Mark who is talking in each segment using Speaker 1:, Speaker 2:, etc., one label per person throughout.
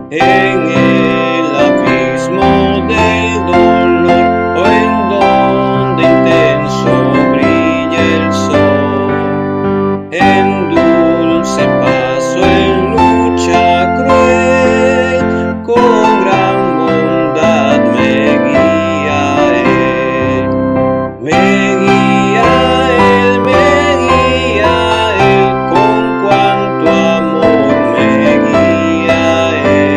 Speaker 1: En el abismo del dolor o en donde intenso brilla el sol, en dulce paso, en lucha cruel, con gran bondad me guía Él, me guía Él, me guía Él, con cuanto amor me guía Él.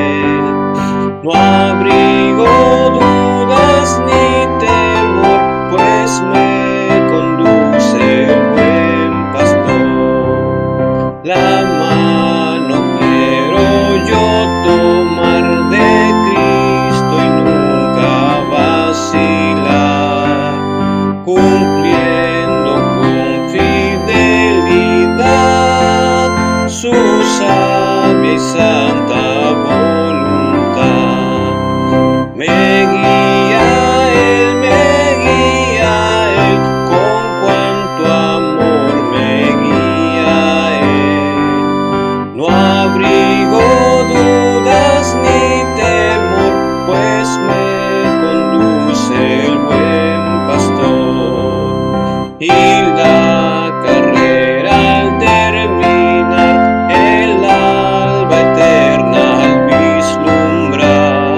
Speaker 1: No abrigo dudas ni temor, pues me conduce el buen pastor. La mano quiero yo tomar de Cristo y nunca vacilar, cumpliendo con fidelidad su sabia y santa voluntad. Me guía Él, con cuanto amor me guía Él. No abrigo dudas ni temor, pues me conduce el buen pastor. Y la carrera al terminar, el alba eterna al vislumbrar,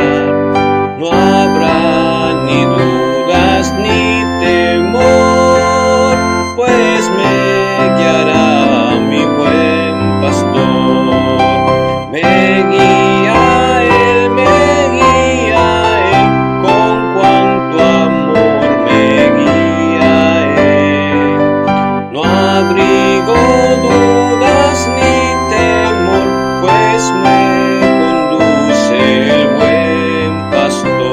Speaker 1: no habrá ni dudas ni temor, pues me guiará mi buen pastor. Me guía Él, con cuanto amor me guía Él. No abrigo dudas ni temor, pues me conduce el buen pastor.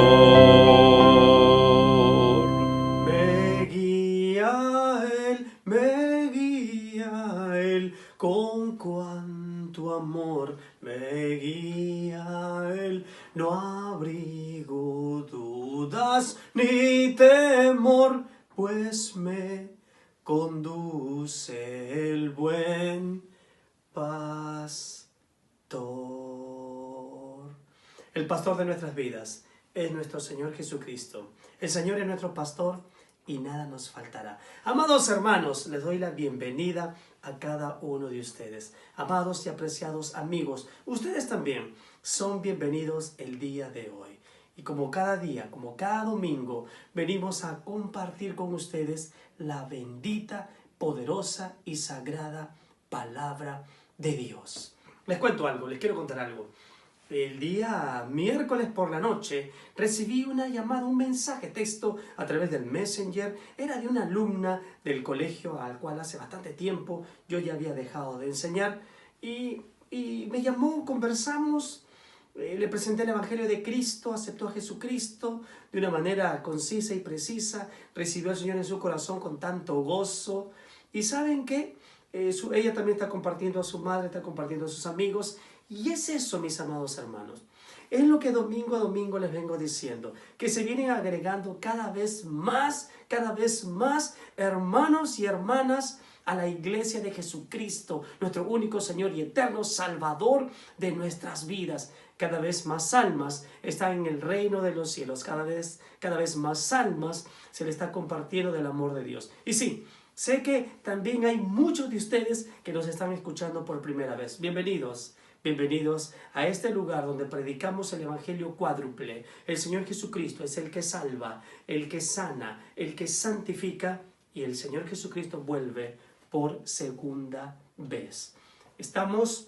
Speaker 2: Me guía Él, con cuanto amor me guía Él. No abrigo dudas ni temor, pues me conduce el buen pastor. El pastor de nuestras vidas es nuestro Señor Jesucristo. El Señor es nuestro pastor y nada nos faltará. Amados hermanos, les doy la bienvenida a cada uno de ustedes. Amados y apreciados amigos, ustedes también son bienvenidos el día de hoy. Y como cada día, como cada domingo, venimos a compartir con ustedes la bendita, poderosa y sagrada palabra de Dios. Les cuento algo, les quiero contar algo. El día miércoles por la noche recibí una llamada, un mensaje texto a través del Messenger. Era de una alumna del colegio al cual hace bastante tiempo yo ya había dejado de enseñar. Y me llamó, conversamos, le presenté el Evangelio de Cristo, aceptó a Jesucristo de una manera concisa y precisa, recibió al Señor en su corazón con tanto gozo. ¿Y saben qué? Ella también está compartiendo a su madre, está compartiendo a sus amigos. Y es eso, mis amados hermanos. Es lo que domingo a domingo les vengo diciendo, que se vienen agregando cada vez más hermanos y hermanas a la iglesia de Jesucristo, nuestro único Señor y eterno Salvador de nuestras vidas. Cada vez más almas están en el reino de los cielos, cada vez más almas se le está compartiendo del amor de Dios. Y sí, sé que también hay muchos de ustedes que nos están escuchando por primera vez. Bienvenidos. Bienvenidos a este lugar donde predicamos el Evangelio cuádruple. El Señor Jesucristo es el que salva, el que sana, el que santifica, y el Señor Jesucristo vuelve por segunda vez. Estamos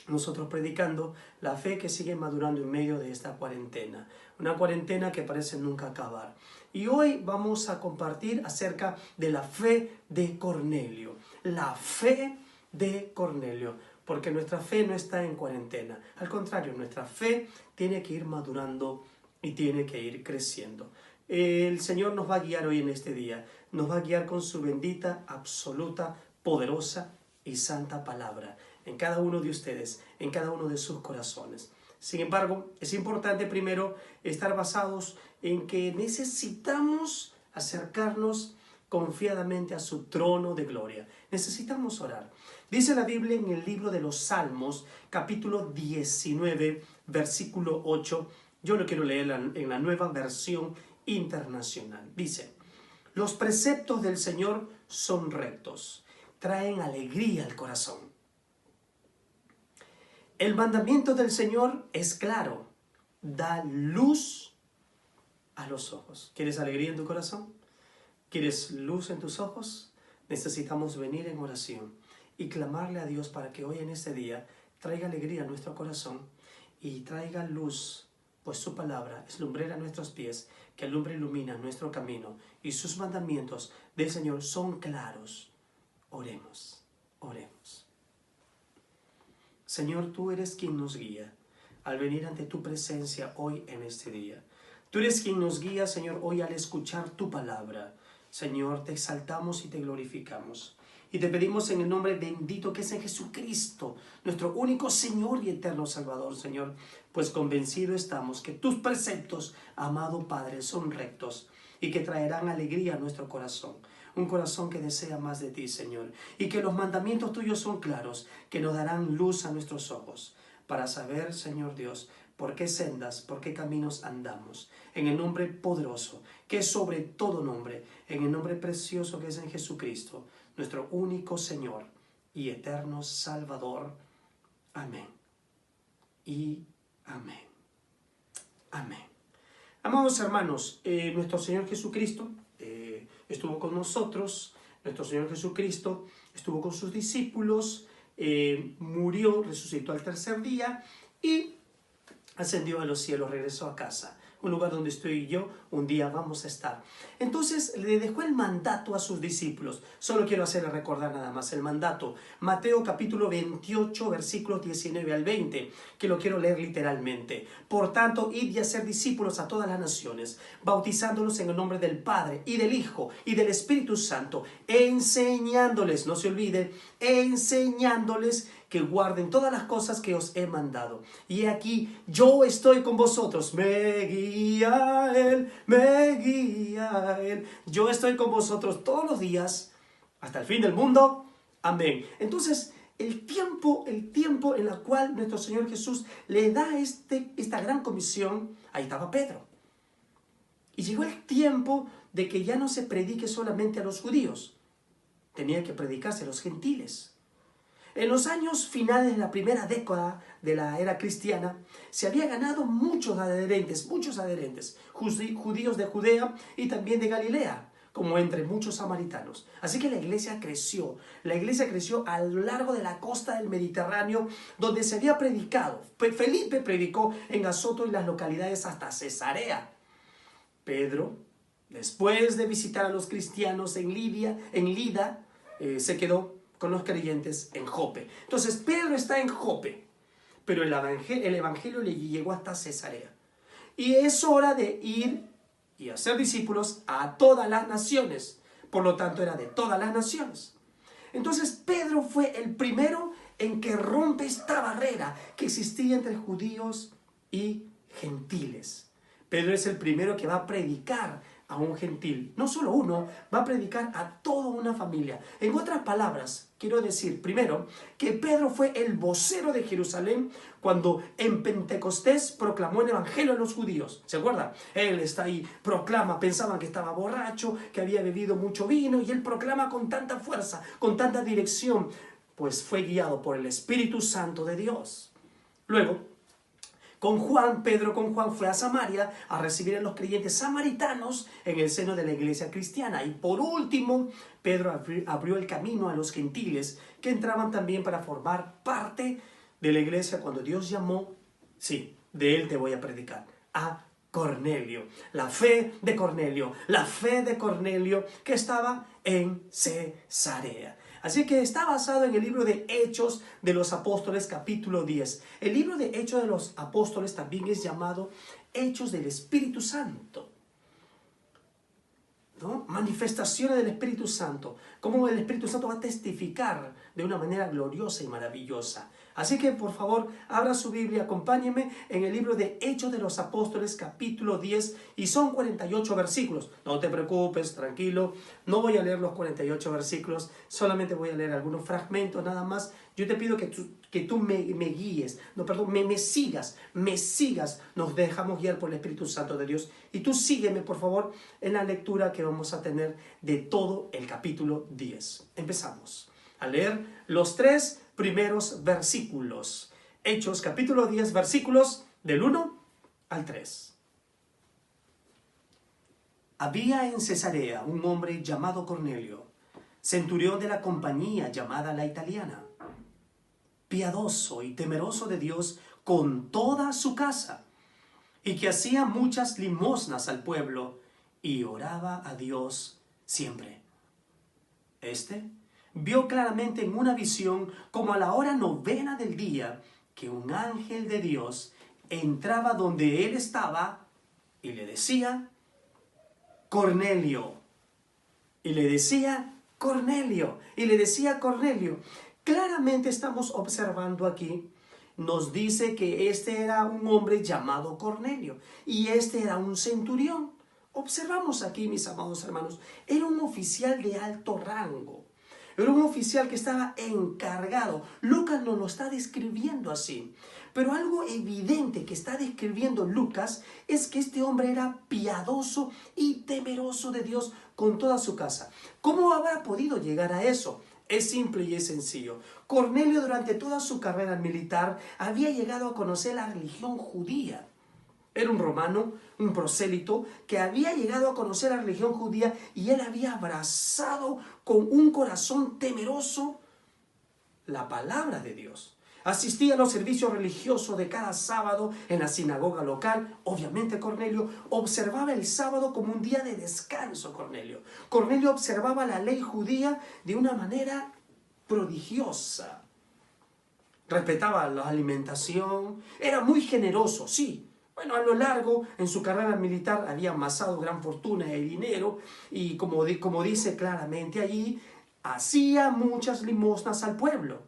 Speaker 2: nosotros predicando la fe que sigue madurando en medio de esta cuarentena. Una cuarentena que parece nunca acabar. Y hoy vamos a compartir acerca de la fe de Cornelio. La fe de Cornelio. Porque nuestra fe no está en cuarentena. Al contrario, nuestra fe tiene que ir madurando y tiene que ir creciendo. El Señor nos va a guiar hoy en este día. Nos va a guiar con su bendita, absoluta, poderosa y santa palabra. En cada uno de ustedes, en cada uno de sus corazones. Sin embargo, es importante primero estar basados en que necesitamos acercarnos confiadamente a su trono de gloria. Necesitamos orar. Dice la Biblia en el libro de los Salmos, capítulo 19, versículo 8. Yo lo quiero leer en la Nueva Versión Internacional. Dice: los preceptos del Señor son rectos, traen alegría al corazón. El mandamiento del Señor es claro, da luz a los ojos. ¿Quieres alegría en tu corazón? ¿Quieres luz en tus ojos? Necesitamos venir en oración y clamarle a Dios para que hoy en este día traiga alegría a nuestro corazón y traiga luz, pues su palabra es lumbrera a nuestros pies, que alumbra y ilumina nuestro camino, y sus mandamientos del Señor son claros. Oremos, oremos. Señor, tú eres quien nos guía al venir ante tu presencia hoy en este día. Tú eres quien nos guía, Señor, hoy al escuchar tu palabra. Señor, te exaltamos y te glorificamos. Y te pedimos en el nombre bendito que es en Jesucristo, nuestro único Señor y eterno Salvador, Señor, pues convencido estamos que tus preceptos, amado Padre, son rectos y que traerán alegría a nuestro corazón. Un corazón que desea más de ti, Señor, y que los mandamientos tuyos son claros, que nos darán luz a nuestros ojos, para saber, Señor Dios, por qué sendas, por qué caminos andamos. En el nombre poderoso, que es sobre todo nombre, en el nombre precioso que es en Jesucristo, nuestro único Señor y eterno Salvador. Amén. Y amén. Amén. Amados hermanos, nuestro Señor Jesucristo estuvo con nosotros. Nuestro Señor Jesucristo estuvo con sus discípulos, murió, resucitó al tercer día y ascendió a los cielos, regresó a casa, un lugar donde estoy yo, un día vamos a estar. Entonces le dejó el mandato a sus discípulos. Solo quiero hacerles recordar nada más el mandato. Mateo capítulo 28, versículos 19 al 20, que lo quiero leer literalmente. Por tanto, id y hacer discípulos a todas las naciones, bautizándolos en el nombre del Padre, y del Hijo, y del Espíritu Santo, enseñándoles, no se olvide, enseñándoles que guarden todas las cosas que os he mandado. Y aquí yo estoy con vosotros. Me guía Él, me guía Él. Yo estoy con vosotros todos los días hasta el fin del mundo. Amén. Entonces, el tiempo en el cual nuestro Señor Jesús le da esta gran comisión, ahí estaba Pedro. Y llegó el tiempo de que ya no se predique solamente a los judíos. Tenía que predicarse a los gentiles. En los años finales de la primera década de la era cristiana, se había ganado muchos adherentes, judíos de Judea y también de Galilea, como entre muchos samaritanos. Así que la iglesia creció a lo largo de la costa del Mediterráneo, donde se había predicado. Felipe predicó en Azoto y las localidades hasta Cesarea. Pedro, después de visitar a los cristianos en Lida, se quedó con los creyentes en Jope. Entonces Pedro está en Jope, pero el evangelio le llegó hasta Cesarea. Y es hora de ir y hacer discípulos a todas las naciones. Por lo tanto, era de todas las naciones. Entonces Pedro fue el primero en que rompe esta barrera que existía entre judíos y gentiles. Pedro es el primero que va a predicar a un gentil, no solo uno, va a predicar a toda una familia. En otras palabras, quiero decir primero que Pedro fue el vocero de Jerusalén cuando en Pentecostés proclamó el evangelio a los judíos. ¿Se acuerdan? Él está ahí, proclama, pensaban que estaba borracho, que había bebido mucho vino, y él proclama con tanta fuerza, con tanta dirección, pues fue guiado por el Espíritu Santo de Dios. Luego, Pedro con Juan fue a Samaria a recibir a los creyentes samaritanos en el seno de la iglesia cristiana. Y por último, Pedro abrió el camino a los gentiles que entraban también para formar parte de la iglesia cuando Dios llamó, sí, de él te voy a predicar, a Cornelio. La fe de Cornelio que estaba en Cesarea. Así que está basado en el libro de Hechos de los Apóstoles, capítulo 10. El libro de Hechos de los Apóstoles también es llamado Hechos del Espíritu Santo, ¿no? Manifestaciones del Espíritu Santo. Cómo el Espíritu Santo va a testificar de una manera gloriosa y maravillosa. Así que, por favor, abra su Biblia, acompáñeme en el libro de Hechos de los Apóstoles, capítulo 10, y son 48 versículos. No te preocupes, tranquilo, no voy a leer los 48 versículos, solamente voy a leer algunos fragmentos nada más. Yo te pido que que tú me guíes, no, perdón, me sigas, nos dejamos guiar por el Espíritu Santo de Dios. Y tú sígueme, por favor, en la lectura que vamos a tener de todo el capítulo 10. Empezamos a leer los 3 primeros versículos. Hechos, capítulo 10, versículos del 1 al 3. Había en Cesarea un hombre llamado Cornelio, centurión de la compañía llamada La Italiana, piadoso y temeroso de Dios con toda su casa, y que hacía muchas limosnas al pueblo y oraba a Dios siempre. Este vio claramente en una visión, como a la hora 9 del día, que un ángel de Dios entraba donde él estaba y le decía: Cornelio. Y le decía Cornelio. Y le decía Cornelio. Claramente estamos observando aquí, nos dice que este era un hombre llamado Cornelio. Y este era un centurión. Observamos aquí, mis amados hermanos, era un oficial de alto rango. Era un oficial que estaba encargado. Lucas nos lo está describiendo así. Pero algo evidente que está describiendo Lucas es que este hombre era piadoso y temeroso de Dios con toda su casa. ¿Cómo habrá podido llegar a eso? Es simple y es sencillo. Cornelio, durante toda su carrera militar, había llegado a conocer la religión judía. Era un romano, un prosélito, que había llegado a conocer la religión judía y él había abrazado con un corazón temeroso la palabra de Dios. Asistía a los servicios religiosos de cada sábado en la sinagoga local. Obviamente Cornelio observaba el sábado como un día de descanso. Cornelio observaba la ley judía de una manera prodigiosa. Respetaba la alimentación, era muy generoso, sí. Bueno, a lo largo, en su carrera militar, había amasado gran fortuna de dinero y como dice claramente allí, hacía muchas limosnas al pueblo.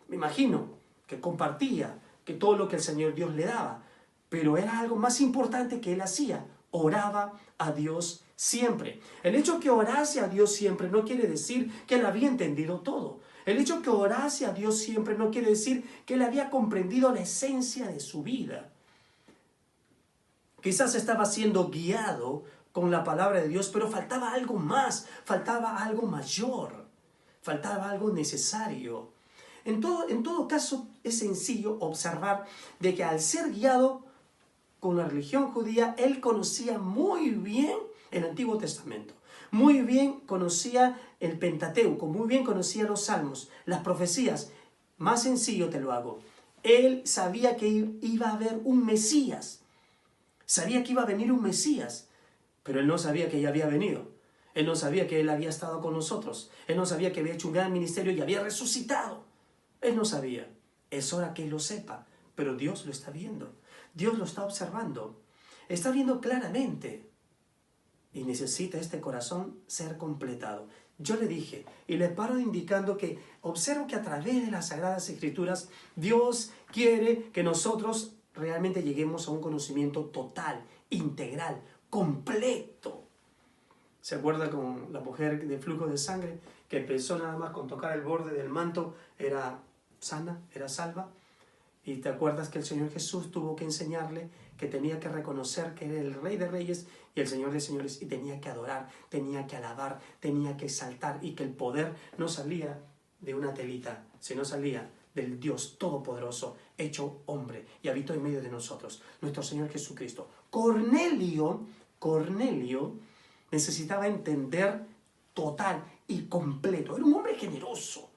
Speaker 2: Me imagino que compartía, que todo lo que el Señor Dios le daba, pero era algo más importante que él hacía: oraba a Dios siempre. El hecho que orase a Dios siempre no quiere decir que él había entendido todo. El hecho que orase a Dios siempre no quiere decir que él había comprendido la esencia de su vida. Quizás estaba siendo guiado con la palabra de Dios, pero faltaba algo más, faltaba algo mayor, faltaba algo necesario. En todo caso, es sencillo observar de que al ser guiado con la religión judía, él conocía muy bien el Antiguo Testamento. Muy bien conocía el Pentateuco, muy bien conocía los Salmos, las profecías. Más sencillo te lo hago. Él sabía que iba a haber un Mesías. Sabía que iba a venir un Mesías, pero él no sabía que ya había venido. Él no sabía que él había estado con nosotros. Él no sabía que había hecho un gran ministerio y había resucitado. Él no sabía. Es hora que él lo sepa, pero Dios lo está viendo. Dios lo está observando. Está viendo claramente. Y necesita este corazón ser completado. Yo le dije, y le paro indicando que observo que a través de las Sagradas Escrituras, Dios quiere que nosotros realmente lleguemos a un conocimiento total, integral, completo. ¿Se acuerda con la mujer de flujo de sangre que empezó nada más con tocar el borde del manto, era sana, era salva? Y te acuerdas que el Señor Jesús tuvo que enseñarle que tenía que reconocer que era el Rey de Reyes y el Señor de Señores, y tenía que adorar, tenía que alabar, tenía que exaltar, y que el poder no salía de una telita, sino salía del Dios Todopoderoso, hecho hombre, y habitó en medio de nosotros, nuestro Señor Jesucristo. Cornelio necesitaba entender total y completo. Era un hombre generoso,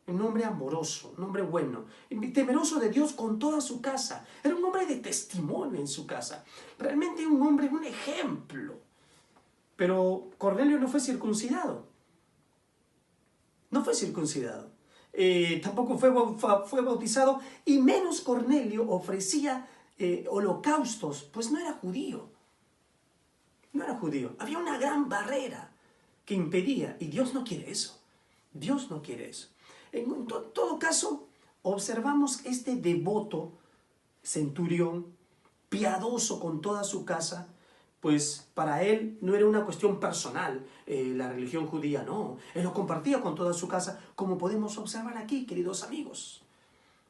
Speaker 2: un hombre amoroso, un hombre bueno, temeroso de Dios con toda su casa. Era un hombre de testimonio en su casa. Realmente un hombre, un ejemplo. Pero Cornelio no fue circuncidado. No fue circuncidado. Tampoco fue bautizado, y menos Cornelio ofrecía holocaustos, pues no era judío. No era judío. Había una gran barrera que impedía, y Dios no quiere eso. Dios no quiere eso. En todo caso, observamos este devoto centurión, piadoso con toda su casa, pues para él no era una cuestión personal, la religión judía, no. Él lo compartía con toda su casa, como podemos observar aquí, queridos amigos.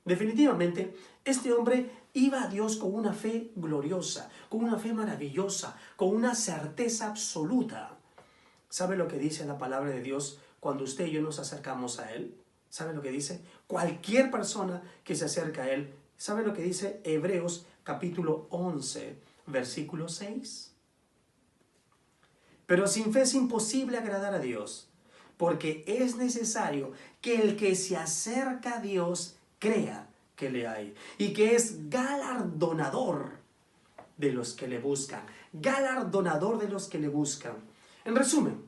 Speaker 2: Definitivamente, este hombre iba a Dios con una fe gloriosa, con una fe maravillosa, con una certeza absoluta. ¿Sabe lo que dice la palabra de Dios cuando usted y yo nos acercamos a Él? ¿Sabe lo que dice? Cualquier persona que se acerca a Él. ¿Sabe lo que dice Hebreos capítulo 11, versículo 6? Pero sin fe es imposible agradar a Dios, porque es necesario que el que se acerca a Dios crea que le hay y que es galardonador de los que le buscan. Galardonador de los que le buscan. En resumen,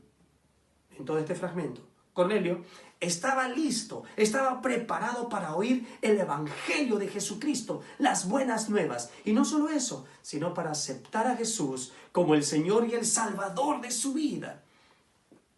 Speaker 2: en todo este fragmento, Cornelio estaba listo, estaba preparado para oír el evangelio de Jesucristo, las buenas nuevas. Y no solo eso, sino para aceptar a Jesús como el Señor y el Salvador de su vida.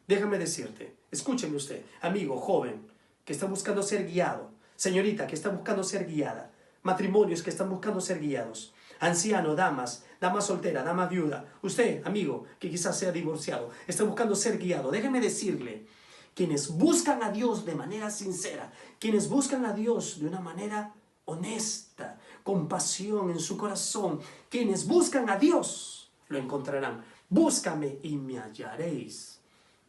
Speaker 2: Déjame decirte, escúcheme usted, amigo, joven, que está buscando ser guiado, señorita que está buscando ser guiada, matrimonios que están buscando ser guiados, anciano, damas, dama soltera, dama viuda, usted, amigo, que quizás sea divorciado, está buscando ser guiado. Déjeme decirle, quienes buscan a Dios de manera sincera, quienes buscan a Dios de una manera honesta, con pasión en su corazón, quienes buscan a Dios, lo encontrarán. Búscame y me hallaréis,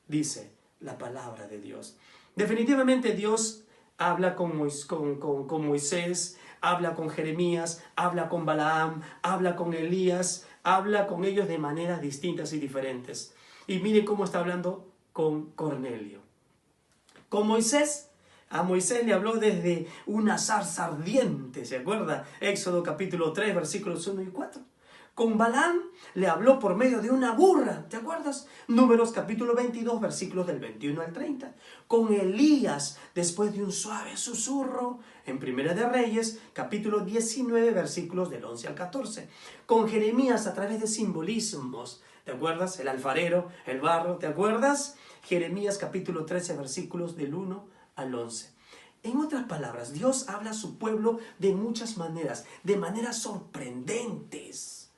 Speaker 2: dice la palabra de Dios. Definitivamente Dios habla con Moisés, habla con Jeremías, habla con Balaam, habla con Elías, habla con ellos de maneras distintas y diferentes. Y miren cómo está hablando con Cornelio. Con Moisés, a Moisés le habló desde una zarza ardiente, ¿se acuerda? Éxodo capítulo 3, versículos 1 y 4. Con Balaam le habló por medio de una burra, ¿te acuerdas? Números capítulo 22, versículos del 21 al 30. Con Elías, después de un suave susurro, en Primera de Reyes, capítulo 19, versículos del 11 al 14. Con Jeremías a través de simbolismos, ¿te acuerdas? El alfarero, el barro, ¿te acuerdas? Jeremías capítulo 13, versículos del 1 al 11. En otras palabras, Dios habla a su pueblo de muchas maneras, de maneras sorprendentes.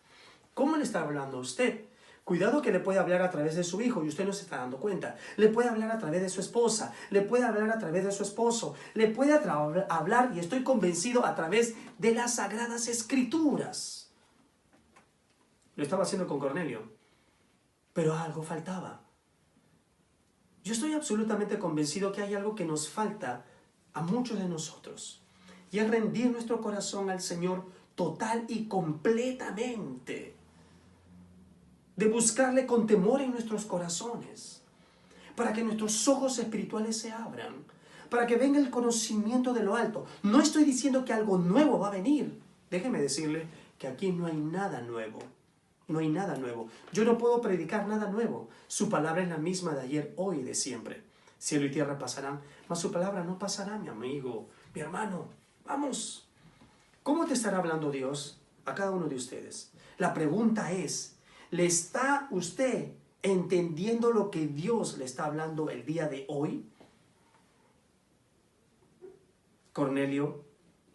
Speaker 2: ¿Cómo le está hablando a usted? Cuidado que le puede hablar a través de su hijo y usted no se está dando cuenta. Le puede hablar a través de su esposa, le puede hablar a través de su esposo, le puede hablar, y estoy convencido, a través de las Sagradas Escrituras. Lo estaba haciendo con Cornelio, pero algo faltaba. Yo estoy absolutamente convencido que hay algo que nos falta a muchos de nosotros, y es rendir nuestro corazón al Señor total y completamente, de buscarle con temor en nuestros corazones, para que nuestros ojos espirituales se abran, para que venga el conocimiento de lo alto. No estoy diciendo que algo nuevo va a venir. Déjeme decirle que aquí no hay nada nuevo. No hay nada nuevo. Yo no puedo predicar nada nuevo. Su palabra es la misma de ayer, hoy y de siempre. Cielo y tierra pasarán, mas su palabra no pasará, mi amigo, mi hermano. Vamos. ¿Cómo te estará hablando Dios a cada uno de ustedes? La pregunta es, ¿le está usted entendiendo lo que Dios le está hablando el día de hoy? Cornelio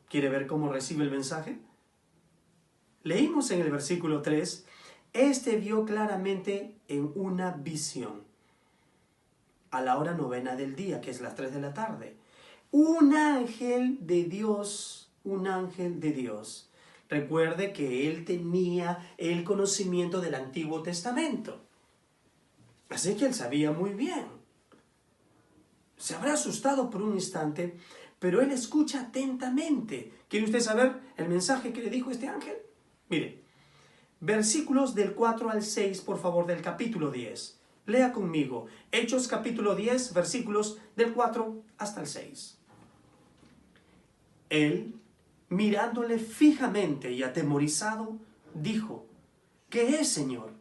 Speaker 2: quiere ver cómo recibe el mensaje. Leímos en el versículo 3, este vio claramente en una visión, a la hora 9 del día, que es las 3 de la tarde, un ángel de Dios, un ángel de Dios. Recuerde que él tenía el conocimiento del Antiguo Testamento, así que él sabía muy bien. Se habrá asustado por un instante, pero él escucha atentamente. ¿Quiere usted saber el mensaje que le dijo este ángel? Mire, versículos del 4 al 6, por favor, del capítulo 10. Lea conmigo, Hechos capítulo 10, versículos del 4 hasta el 6. Él, mirándole fijamente y atemorizado, dijo, ¿qué es, Señor?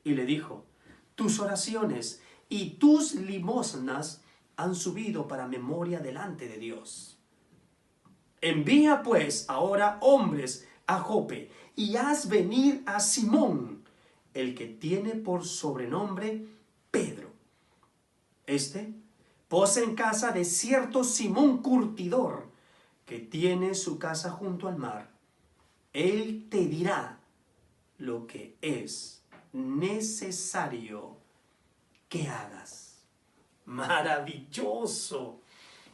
Speaker 2: Y le dijo, tus oraciones y tus limosnas han subido para memoria delante de Dios. Envía pues ahora hombres a Jope y haz venir a Simón, el que tiene por sobrenombre Pedro. Este posa en casa de cierto Simón curtidor, que tiene su casa junto al mar. Él te dirá lo que es necesario que hagas. Maravilloso.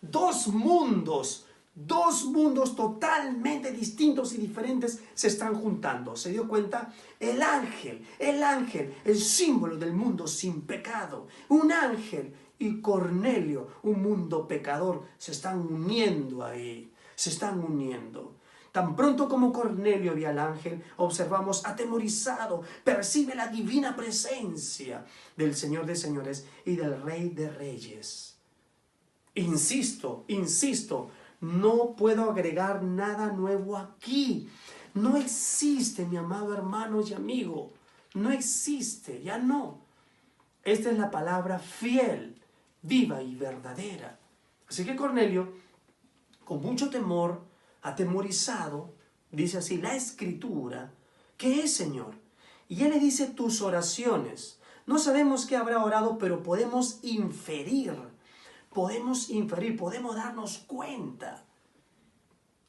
Speaker 2: Dos mundos Dos mundos totalmente distintos y diferentes se están juntando. ¿Se dio cuenta? El ángel, el símbolo del mundo sin pecado. Un ángel y Cornelio, un mundo pecador, se están uniendo ahí. Se están uniendo. Tan pronto como Cornelio vio al ángel, observamos atemorizado, percibe la divina presencia del Señor de señores y del Rey de reyes. Insisto, no puedo agregar nada nuevo aquí. No existe, mi amado hermano y amigo. No existe, ya no. Esta es la palabra fiel, viva y verdadera. Así que Cornelio, con mucho temor, atemorizado, dice así la Escritura: ¿qué es, Señor? Y él le dice: tus oraciones. No sabemos qué habrá orado, pero podemos inferir, podemos darnos cuenta.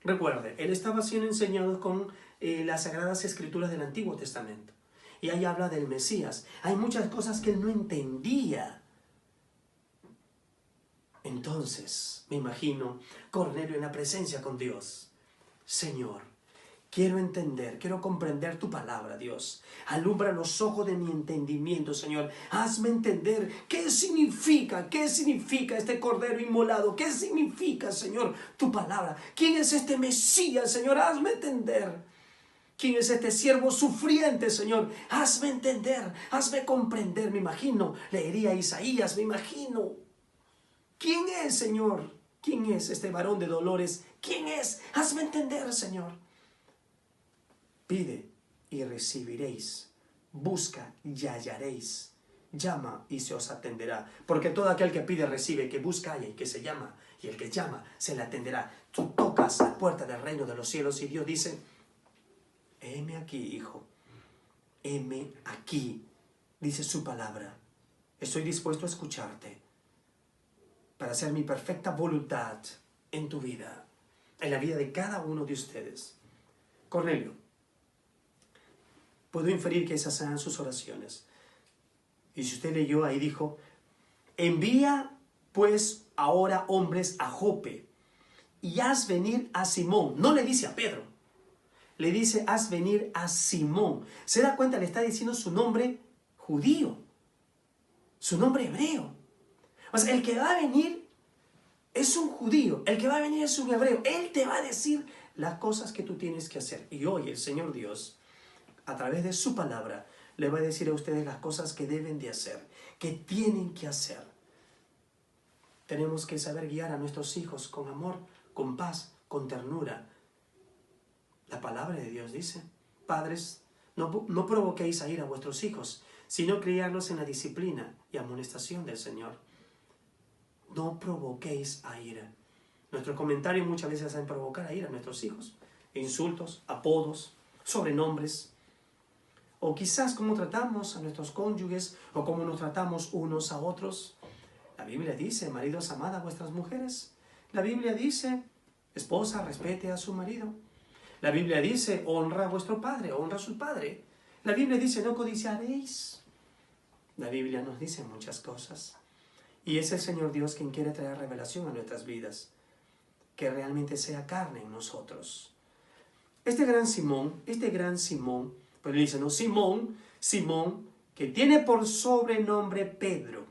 Speaker 2: Recuerde, él estaba siendo enseñado con las Sagradas Escrituras del Antiguo Testamento. Y ahí habla del Mesías. Hay muchas cosas que él no entendía. Entonces, me imagino Cornelio en la presencia con Dios. Señor, quiero entender, quiero comprender tu palabra, Dios. Alumbra los ojos de mi entendimiento, Señor. Hazme entender qué significa este cordero inmolado. ¿Qué significa, Señor, tu palabra? ¿Quién es este Mesías, Señor? Hazme entender. ¿Quién es este siervo sufriente, Señor? Hazme entender, hazme comprender. Me imagino, leería Isaías, me imagino. ¿Quién es, Señor? ¿Quién es este varón de dolores? ¿Quién es? Hazme entender, Señor. Pide y recibiréis. Busca y hallaréis. Llama y se os atenderá. Porque todo aquel que pide recibe, que busca halla y que se llama. Y el que llama se le atenderá. Tú tocas la puerta del reino de los cielos y Dios dice: heme aquí, hijo. Heme aquí. Dice su palabra. Estoy dispuesto a escucharte para hacer mi perfecta voluntad en tu vida, en la vida de cada uno de ustedes. Cornelio, puedo inferir que esas sean sus oraciones. Y si usted leyó, ahí dijo: envía pues ahora hombres a Jope y haz venir a Simón. No le dice a Pedro, le dice: haz venir a Simón. ¿Se da cuenta? Le está diciendo su nombre judío, su nombre hebreo. O sea, el que va a venir es un judío, el que va a venir es un hebreo. Él te va a decir las cosas que tú tienes que hacer. Y hoy el Señor Dios, a través de su palabra, le va a decir a ustedes las cosas que deben de hacer, que tienen que hacer. Tenemos que saber guiar a nuestros hijos con amor, con paz, con ternura. La palabra de Dios dice: padres, no provoquéis a ira a vuestros hijos, sino criarlos en la disciplina y amonestación del Señor. No provoquéis a ira. Nuestros comentarios muchas veces hacen provocar a ira a nuestros hijos. Insultos, apodos, sobrenombres. O quizás cómo tratamos a nuestros cónyuges o cómo nos tratamos unos a otros. La Biblia dice: maridos, amad a vuestras mujeres. La Biblia dice: esposa, respete a su marido. La Biblia dice: honra a vuestro padre, honra a su padre. La Biblia dice: no codiciaréis. La Biblia nos dice muchas cosas. Y es el Señor Dios quien quiere traer revelación a nuestras vidas, que realmente sea carne en nosotros. Este gran Simón, pues le dice, no, Simón, que tiene por sobrenombre Pedro.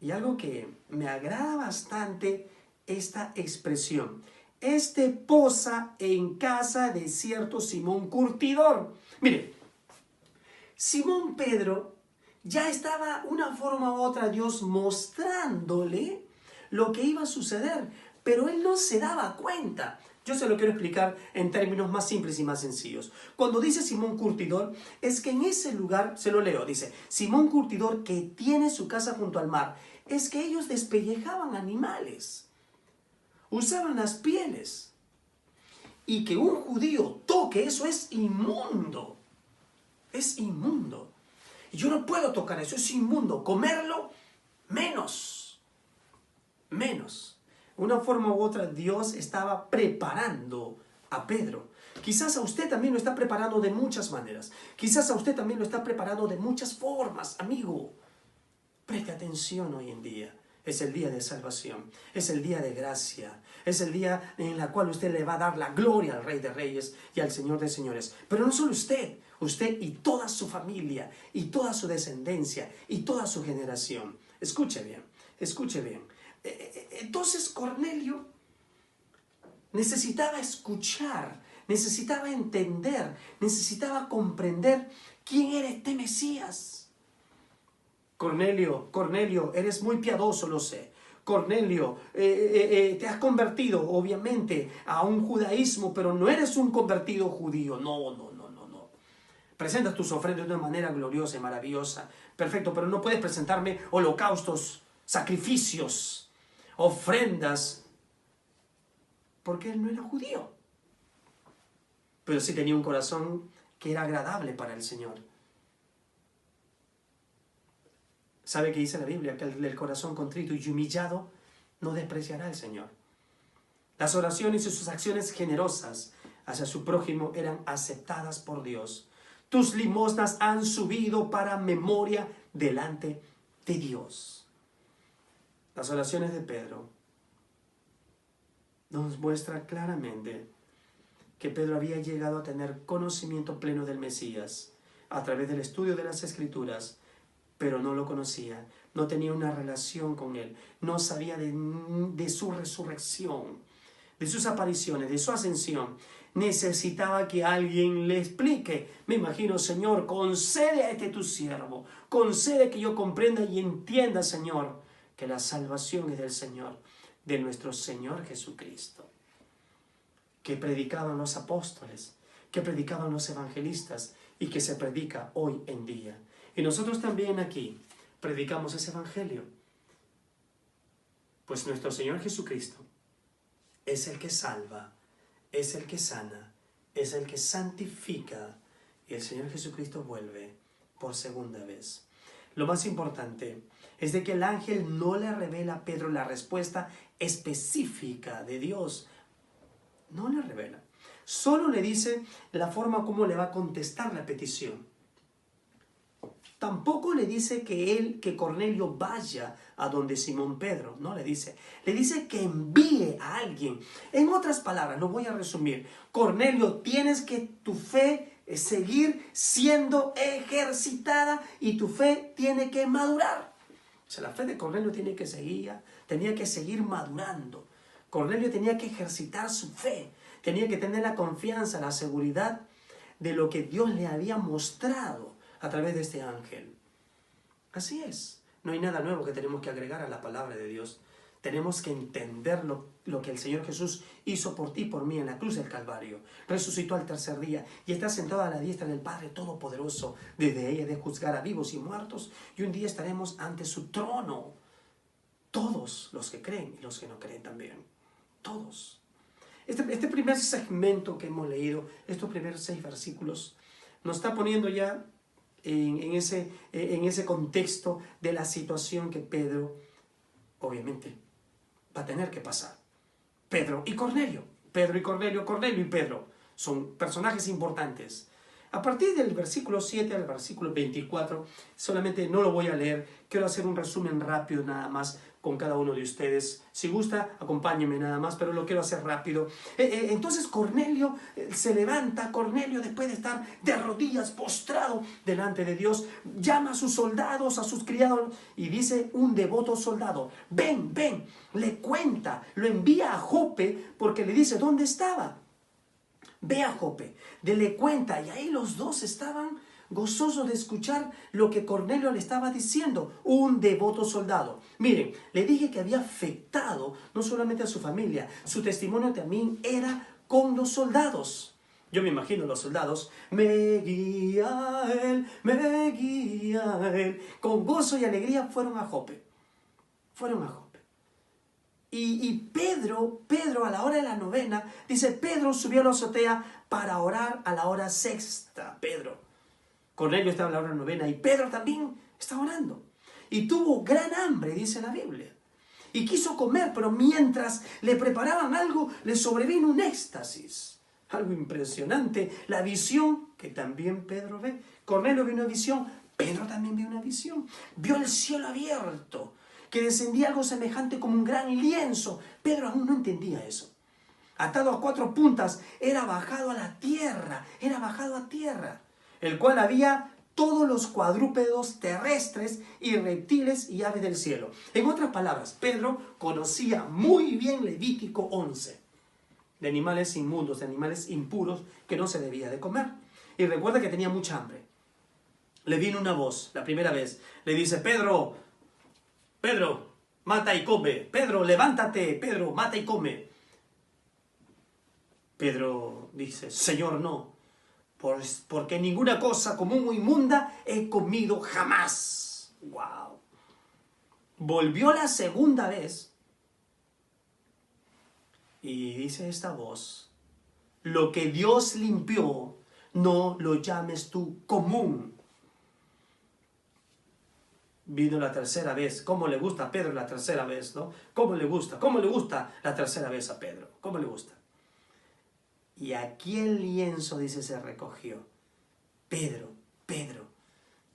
Speaker 2: Y algo que me agrada bastante, esta expresión: este posa en casa de cierto Simón curtidor. Mire, Simón Pedro ya estaba una forma u otra Dios mostrándole lo que iba a suceder, pero él no se daba cuenta. Yo se lo quiero explicar en términos más simples y más sencillos. Cuando dice Simón curtidor, es que en ese lugar, se lo leo, dice: Simón curtidor que tiene su casa junto al mar. Es que ellos despellejaban animales, usaban las pieles, y que un judío toque eso es inmundo. Es inmundo. Y yo no puedo tocar eso, es inmundo. Comerlo, menos. Una forma u otra, Dios estaba preparando a Pedro. Quizás a usted también lo está preparando de muchas maneras. Quizás a usted también lo está preparando de muchas formas, amigo. Preste atención hoy en día. es el día de salvación, es el día de gracia, es el día en el cual usted le va a dar la gloria al Rey de Reyes y al Señor de Señores. Pero no solo usted y toda su familia, y toda su descendencia, y toda su generación. Escuche bien, escuche bien. Entonces Cornelio necesitaba escuchar, necesitaba entender, necesitaba comprender quién era este Mesías. Cornelio, eres muy piadoso, lo sé. Cornelio, te has convertido, obviamente, a un judaísmo, pero no eres un convertido judío. No. Presentas tus ofrendas de una manera gloriosa y maravillosa. Perfecto, pero no puedes presentarme holocaustos, sacrificios, ofrendas, porque él no era judío. Pero sí tenía un corazón que era agradable para el Señor. ¿Sabe qué dice la Biblia? Que el corazón contrito y humillado no despreciará al Señor. Las oraciones y sus acciones generosas hacia su prójimo eran aceptadas por Dios. Tus limosnas han subido para memoria delante de Dios. Las oraciones de Pedro nos muestran claramente que Pedro había llegado a tener conocimiento pleno del Mesías a través del estudio de las Escrituras, pero no lo conocía, no tenía una relación con él, no sabía de su resurrección, de sus apariciones, de su ascensión. Necesitaba que alguien le explique. Me imagino, Señor, concede a tu siervo, concede que yo comprenda y entienda, Señor, que la salvación es del Señor, de nuestro Señor Jesucristo. Que predicaban los apóstoles, que predicaban los evangelistas y que se predica hoy en día. Y nosotros también aquí predicamos ese evangelio. Pues nuestro Señor Jesucristo es el que salva, es el que sana, es el que santifica, y el Señor Jesucristo vuelve por segunda vez. Lo más importante es de que el ángel no le revela a Pedro la respuesta específica de Dios. No le revela. Solo le dice la forma como le va a contestar la petición. Tampoco le dice que Cornelio vaya a donde Simón Pedro, no le dice. Le dice que envíe a alguien. En otras palabras, lo voy a resumir. Cornelio, tienes que tu fe seguir siendo ejercitada y tu fe tiene que madurar. O sea, la fe de Cornelio tenía que seguir madurando. Cornelio tenía que ejercitar su fe. Tenía que tener la confianza, la seguridad de lo que Dios le había mostrado a través de este ángel. Así es. No hay nada nuevo que tenemos que agregar a la palabra de Dios. Tenemos que entender lo que el Señor Jesús hizo por ti y por mí en la cruz del Calvario. Resucitó al tercer día y está sentado a la diestra del Padre Todopoderoso. Desde ella de juzgar a vivos y muertos. Y un día estaremos ante su trono. Todos los que creen y los que no creen también. Todos. Este primer segmento que hemos leído, estos primeros 6 versículos, nos está poniendo ya en ese contexto de la situación que Pedro, obviamente, va a tener que pasar. Pedro y Cornelio, Cornelio y Pedro, son personajes importantes. A partir del versículo 7 al versículo 24, solamente no lo voy a leer, quiero hacer un resumen rápido nada más con cada uno de ustedes. Si gusta, acompáñenme nada más, pero lo quiero hacer rápido. Entonces Cornelio se levanta, Cornelio después de estar de rodillas, postrado delante de Dios, llama a sus soldados, a sus criados, y dice un devoto soldado, ven, le cuenta, lo envía a Jope, porque le dice dónde estaba. Ve a Jope, le cuenta, y ahí los dos estaban gozosos de escuchar lo que Cornelio le estaba diciendo, un devoto soldado. Miren, le dije que había afectado no solamente a su familia, su testimonio también era con los soldados. Yo me imagino los soldados, me guía él, con gozo y alegría fueron a Jope. Y Pedro a la hora de la novena, dice, Pedro subió a la azotea para orar a la hora sexta. Cornelio estaba a la hora novena y Pedro también está orando. Y tuvo gran hambre, dice la Biblia. Y quiso comer, pero mientras le preparaban algo, le sobrevino un éxtasis. Algo impresionante. La visión que también Pedro ve. Cornelio vio una visión, Pedro también vio una visión. Vio el cielo abierto. que descendía algo semejante como un gran lienzo. Pedro aún no entendía eso. Atado a 4 puntas, era bajado a la tierra, el cual había todos los cuadrúpedos terrestres y reptiles y aves del cielo. En otras palabras, Pedro conocía muy bien Levítico 11, de animales inmundos, de animales impuros que no se debía de comer. Y recuerda que tenía mucha hambre. Le vino una voz, la primera vez, le dice: Pedro, mata y come. Pedro, levántate. Pedro, mata y come. Pedro dice: Señor, no, porque ninguna cosa común o inmunda he comido jamás. ¡Wow! Volvió la segunda vez y dice esta voz: lo que Dios limpió, no lo llames tú común. Vino la tercera vez. ¿Cómo le gusta a Pedro la tercera vez, no? ¿Cómo le gusta la tercera vez a Pedro? ¿Cómo le gusta? Y aquí el lienzo, dice, se recogió. Pedro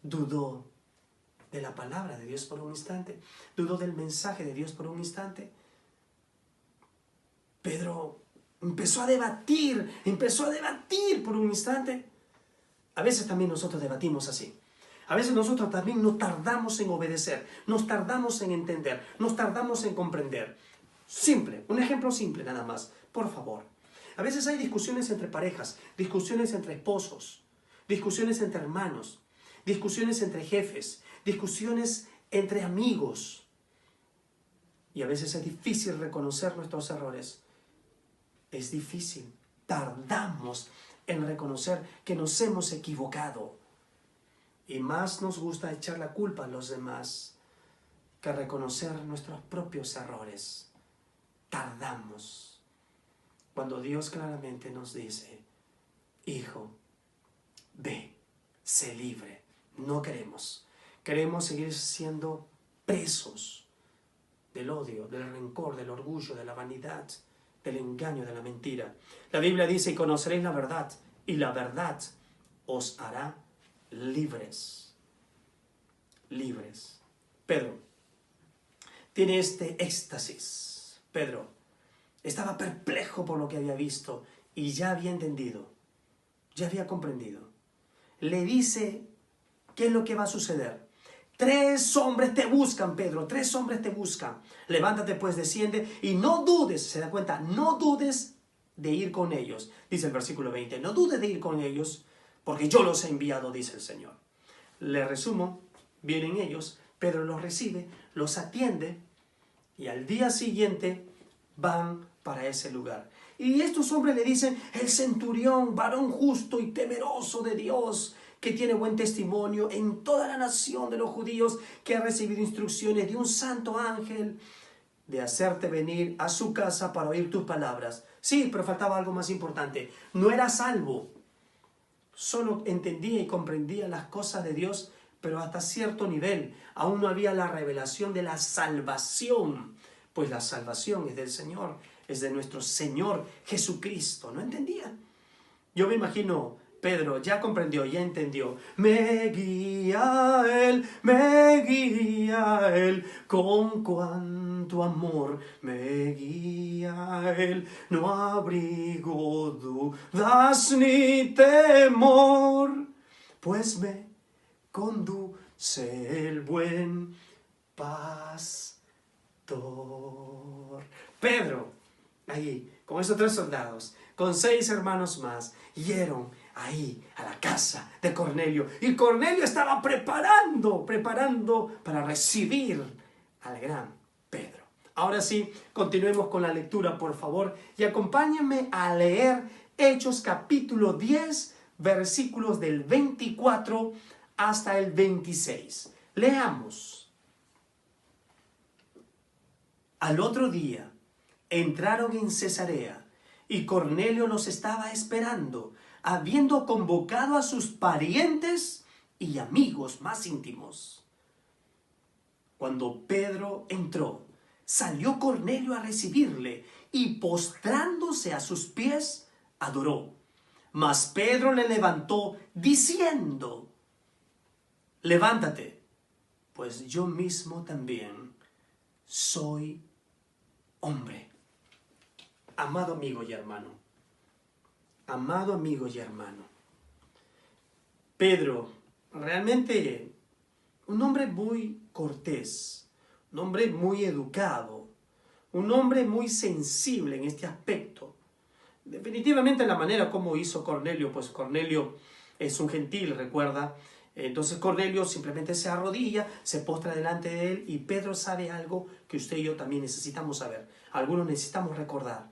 Speaker 2: dudó de la palabra de Dios por un instante. Dudó del mensaje de Dios por un instante. Pedro empezó a debatir por un instante. A veces también nosotros debatimos así. A veces nosotros también nos tardamos en obedecer, nos tardamos en entender, nos tardamos en comprender. Simple, un ejemplo simple nada más, por favor. A veces hay discusiones entre parejas, discusiones entre esposos, discusiones entre hermanos, discusiones entre jefes, discusiones entre amigos. Y a veces es difícil reconocer nuestros errores. Es difícil, tardamos en reconocer que nos hemos equivocado. Y más nos gusta echar la culpa a los demás que reconocer nuestros propios errores. Tardamos. Cuando Dios claramente nos dice: hijo, ve, sé libre. No queremos. Queremos seguir siendo presos del odio, del rencor, del orgullo, de la vanidad, del engaño, de la mentira. La Biblia dice: y conoceréis la verdad, y la verdad os hará libres. Libres. Pedro tiene este éxtasis. Pedro estaba perplejo por lo que había visto y ya había entendido, ya había comprendido. Le dice: ¿qué es lo que va a suceder? 3 hombres te buscan, Pedro, 3 hombres te buscan. Levántate pues, desciende y no dudes, se da cuenta, no dudes de ir con ellos. Dice el versículo 20, no dudes de ir con ellos, porque yo los he enviado, dice el Señor. Le resumo, vienen ellos, Pedro los recibe, los atiende y al día siguiente van para ese lugar. Y estos hombres le dicen: el centurión, varón justo y temeroso de Dios, que tiene buen testimonio en toda la nación de los judíos, que ha recibido instrucciones de un santo ángel de hacerte venir a su casa para oír tus palabras. Sí, pero faltaba algo más importante. No era salvo. Solo entendía y comprendía las cosas de Dios, pero hasta cierto nivel. Aún no había la revelación de la salvación, pues la salvación es del Señor, es de nuestro Señor Jesucristo. No entendía. Yo me imagino, Pedro ya comprendió, ya entendió. Me guía Él, con cuánto amor me guía Él. No abrigo dudas ni temor, pues me conduce el buen pastor. Pedro, ahí, con esos 3 soldados, con 6 hermanos más, llegaron ahí a la casa de Cornelio. Y Cornelio estaba preparando para recibir al gran Pedro. Ahora sí, continuemos con la lectura, por favor, y acompáñenme a leer Hechos capítulo 10, versículos del 24 hasta el 26. Leamos. Al otro día entraron en Cesarea y Cornelio los estaba esperando, habiendo convocado a sus parientes y amigos más íntimos. Cuando Pedro entró, salió Cornelio a recibirle y postrándose a sus pies, adoró. Mas Pedro le levantó diciendo: levántate, pues yo mismo también soy hombre. Amado amigo y hermano, amado amigo y hermano, Pedro, realmente un hombre muy cortés, un hombre muy educado, un hombre muy sensible en este aspecto. Definitivamente la manera como hizo Cornelio, pues Cornelio es un gentil, recuerda. Entonces Cornelio simplemente se arrodilla, se postra delante de él, y Pedro sabe algo que usted y yo también necesitamos saber. Algunos necesitamos recordar,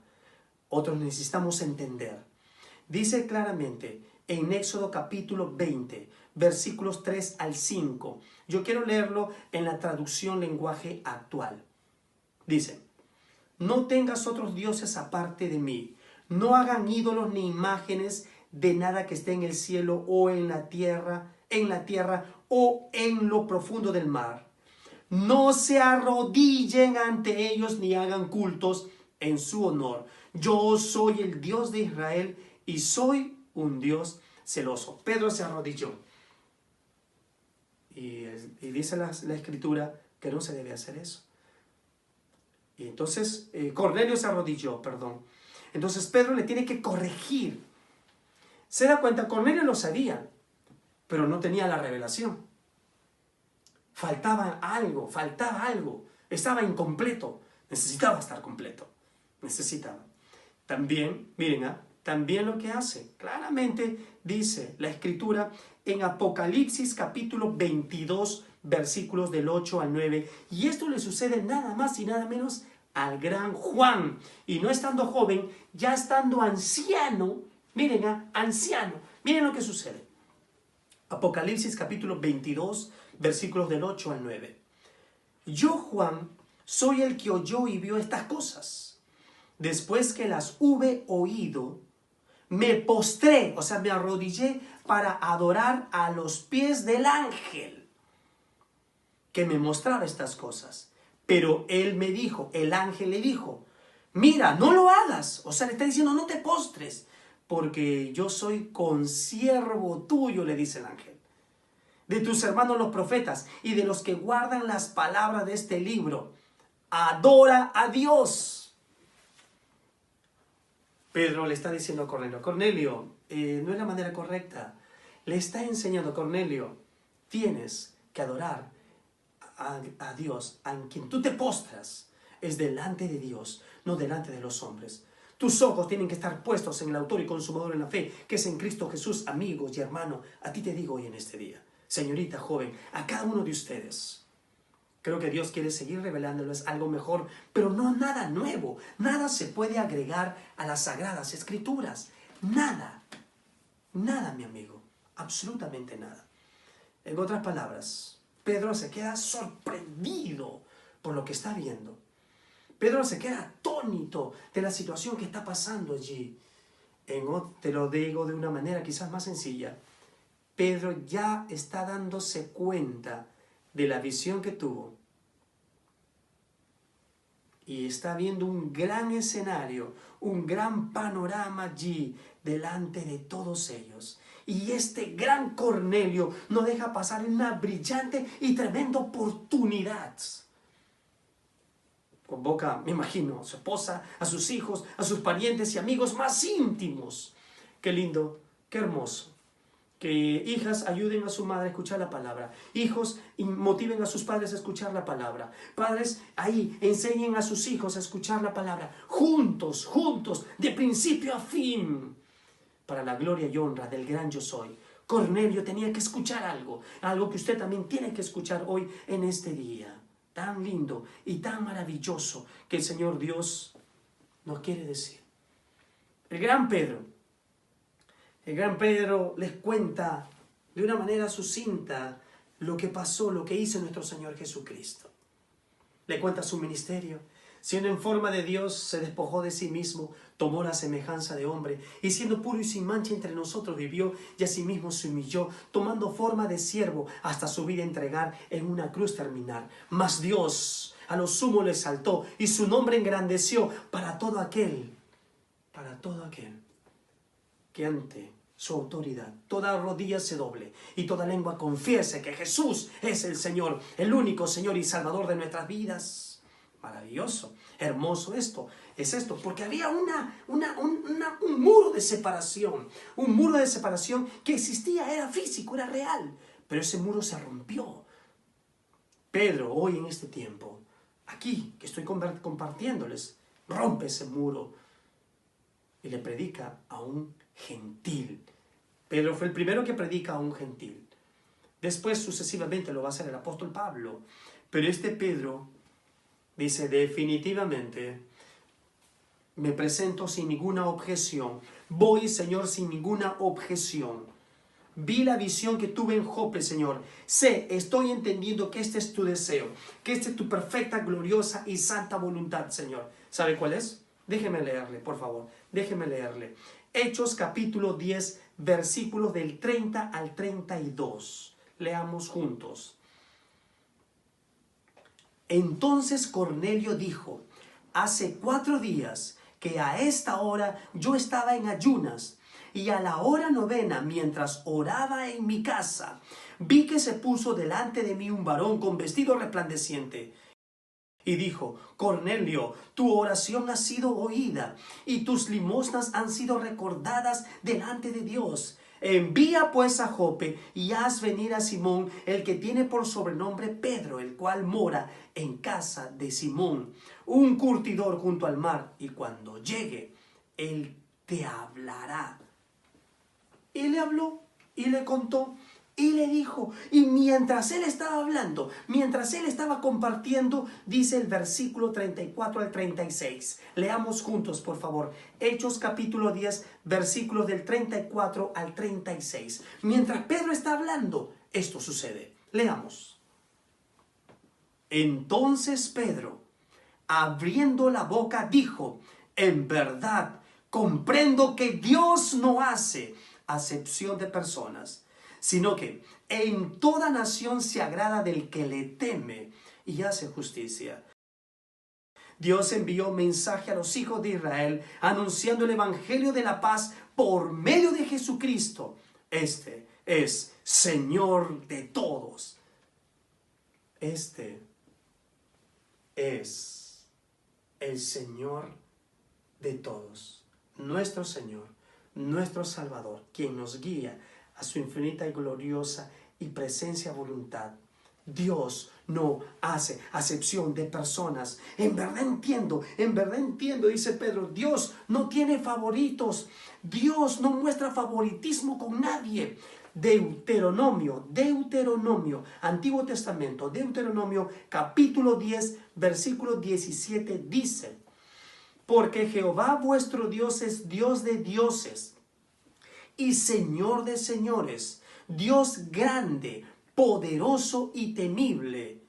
Speaker 2: otros necesitamos entender. Dice claramente en Éxodo capítulo 20, versículos 3 al 5. Yo quiero leerlo en la traducción lenguaje actual. Dice: no tengas otros dioses aparte de mí. No hagan ídolos ni imágenes de nada que esté en el cielo o en la tierra o en lo profundo del mar. No se arrodillen ante ellos ni hagan cultos en su honor. Yo soy el Dios de Israel y soy un Dios celoso. Pedro se arrodilló. Y dice la Escritura que no se debe hacer eso. Y entonces Cornelio se arrodilló, perdón. Entonces Pedro le tiene que corregir. Se da cuenta, Cornelio lo sabía, pero no tenía la revelación. Faltaba algo, estaba incompleto, necesitaba estar completo, necesitaba. También, miren, también lo que hace, claramente dice la Escritura en Apocalipsis capítulo 22, versículos del 8 al 9, y esto le sucede nada más y nada menos al gran Juan, y no estando joven, ya estando anciano, miren, anciano, miren lo que sucede. Apocalipsis capítulo 22, versículos del 8 al 9. Yo, Juan, soy el que oyó y vio estas cosas. Después que las hube oído, me postré, o sea, me arrodillé para adorar a los pies del ángel que me mostraba estas cosas. Pero él me dijo, el ángel le dijo, mira, no lo hagas. O sea, le está diciendo, no te postres, porque yo soy consiervo tuyo, le dice el ángel, de tus hermanos los profetas y de los que guardan las palabras de este libro. Adora a Dios. Pedro le está diciendo a Cornelio, Cornelio, no es la manera correcta. Le está enseñando a Cornelio, tienes que adorar a Dios, a quien tú te postras, es delante de Dios, no delante de los hombres. Tus ojos tienen que estar puestos en el autor y consumador en la fe, que es en Cristo Jesús. Amigos y hermano, a ti te digo hoy en este día, señorita joven, a cada uno de ustedes, creo que Dios quiere seguir revelándoles algo mejor, pero no nada nuevo. Nada se puede agregar a las Sagradas Escrituras. Nada. Nada, mi amigo. Absolutamente nada. En otras palabras, Pedro se queda sorprendido por lo que está viendo. Pedro se queda atónito de la situación que está pasando allí. Te lo digo de una manera quizás más sencilla. Pedro ya está dándose cuenta de la visión que tuvo y está viendo un gran escenario, un gran panorama allí delante de todos ellos. Y este gran Cornelio no deja pasar una brillante y tremenda oportunidad. Convoca, me imagino, a su esposa, a sus hijos, a sus parientes y amigos más íntimos. Qué lindo, qué hermoso. Que hijas ayuden a su madre a escuchar la palabra. Hijos motiven a sus padres a escuchar la palabra. Padres ahí enseñen a sus hijos a escuchar la palabra. Juntos, de principio a fin. Para la gloria y honra del gran yo soy. Cornelio tenía que escuchar algo que usted también tiene que escuchar hoy en este día. Tan lindo y tan maravilloso que el Señor Dios nos quiere decir. El gran Pedro les cuenta de una manera sucinta lo que pasó, lo que hizo nuestro Señor Jesucristo. Le cuenta su ministerio. Siendo en forma de Dios, se despojó de sí mismo, tomó la semejanza de hombre, y siendo puro y sin mancha entre nosotros vivió, y asimismo se humilló, tomando forma de siervo, hasta su vida entregar en una cruz terminar. Mas Dios a lo sumo le exaltó, y su nombre engrandeció para todo aquel que ante su autoridad toda rodilla se doble y toda lengua confiese que Jesús es el Señor, el único Señor y Salvador de nuestras vidas. Maravilloso, hermoso esto. Es esto, porque había un muro de separación. Un muro de separación que existía, era físico, era real. Pero ese muro se rompió. Pedro, hoy en este tiempo, aquí que estoy compartiéndoles, rompe ese muro y le predica a un gentil. Pedro fue el primero que predica a un gentil. Después, sucesivamente, lo va a hacer el apóstol Pablo. Pero este Pedro dice, definitivamente, me presento sin ninguna objeción. Voy, Señor, sin ninguna objeción. Vi la visión que tuve en Jope, Señor. Estoy entendiendo que este es tu deseo, que esta es tu perfecta, gloriosa y santa voluntad, Señor. ¿Sabe cuál es? Déjeme leerle, por favor. Déjeme leerle. Hechos capítulo 10, versículos del 30 al 32. Leamos juntos. Entonces Cornelio dijo, hace 4 días que a esta hora yo estaba en ayunas, y a la hora 9, mientras oraba en mi casa, vi que se puso delante de mí un varón con vestido resplandeciente. Y dijo, Cornelio, tu oración ha sido oída, y tus limosnas han sido recordadas delante de Dios. Envía pues a Jope, y haz venir a Simón, el que tiene por sobrenombre Pedro, el cual mora en casa de Simón, un curtidor junto al mar, y cuando llegue, él te hablará. Y le habló, y le contó, y le dijo, y mientras él estaba hablando, mientras él estaba compartiendo, dice el versículo 34 al 36. Leamos juntos, por favor. Hechos capítulo 10, versículos del 34 al 36. Mientras Pedro está hablando, esto sucede. Leamos. Entonces Pedro, abriendo la boca, dijo, en verdad, comprendo que Dios no hace acepción de personas, sino que en toda nación se agrada del que le teme y hace justicia. Dios envió mensaje a los hijos de Israel, anunciando el evangelio de la paz por medio de Jesucristo. Este es Señor de todos. Este es el Señor de todos, nuestro Señor, nuestro Salvador, quien nos guía a su infinita y gloriosa y presencia voluntad. Dios no hace acepción de personas. En verdad entiendo, dice Pedro, Dios no tiene favoritos. Dios no muestra favoritismo con nadie. Deuteronomio, Antiguo Testamento, Deuteronomio capítulo 10, versículo 17 dice, porque Jehová vuestro Dios es Dios de dioses y Señor de señores, Dios grande, poderoso y temible,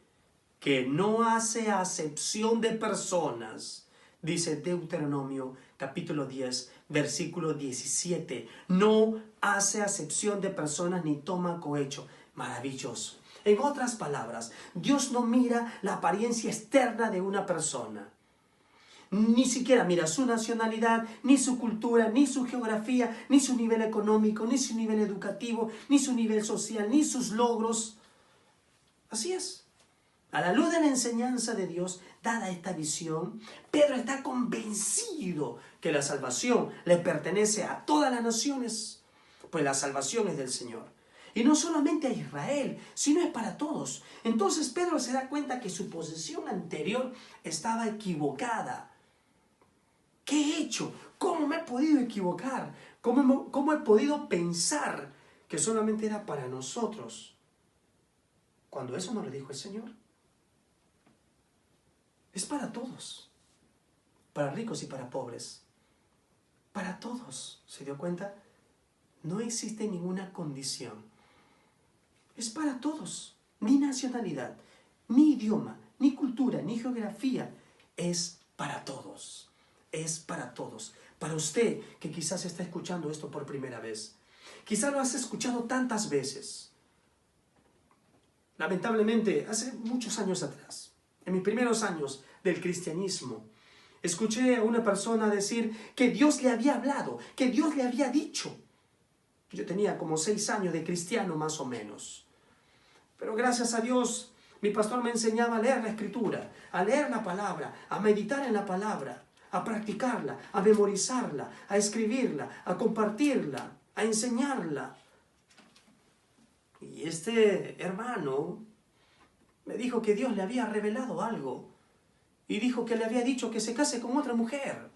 Speaker 2: que no hace acepción de personas. Dice Deuteronomio capítulo 10, versículo 17. No hace acepción de personas ni toma cohecho. Maravilloso. En otras palabras, Dios no mira la apariencia externa de una persona. Ni siquiera mira su nacionalidad, ni su cultura, ni su geografía, ni su nivel económico, ni su nivel educativo, ni su nivel social, ni sus logros. Así es. A la luz de la enseñanza de Dios, dada esta visión, Pedro está convencido que la salvación le pertenece a todas las naciones, pues la salvación es del Señor. Y no solamente a Israel, sino es para todos. Entonces Pedro se da cuenta que su posición anterior estaba equivocada. ¿Qué he hecho? ¿Cómo me he podido equivocar? ¿Cómo he podido pensar que solamente era para nosotros? Cuando eso no lo dijo el Señor. Es para todos. Para ricos y para pobres. Para todos. ¿Se dio cuenta? No existe ninguna condición. Es para todos. Ni nacionalidad, ni idioma, ni cultura, ni geografía. Es para todos. Es para todos. Para usted que quizás está escuchando esto por primera vez. Quizás lo has escuchado tantas veces. Lamentablemente, hace muchos años atrás, en mis primeros años del cristianismo, escuché a una persona decir que Dios le había hablado, que Dios le había dicho. Yo tenía como 6 años de cristiano más o menos. Pero gracias a Dios Mi pastor me enseñaba a leer la escritura, a leer la palabra, a meditar en la palabra, a practicarla, a memorizarla, a escribirla, a compartirla, a enseñarla. Y este hermano me dijo que Dios le había revelado algo y dijo que le había dicho que se case con otra mujer.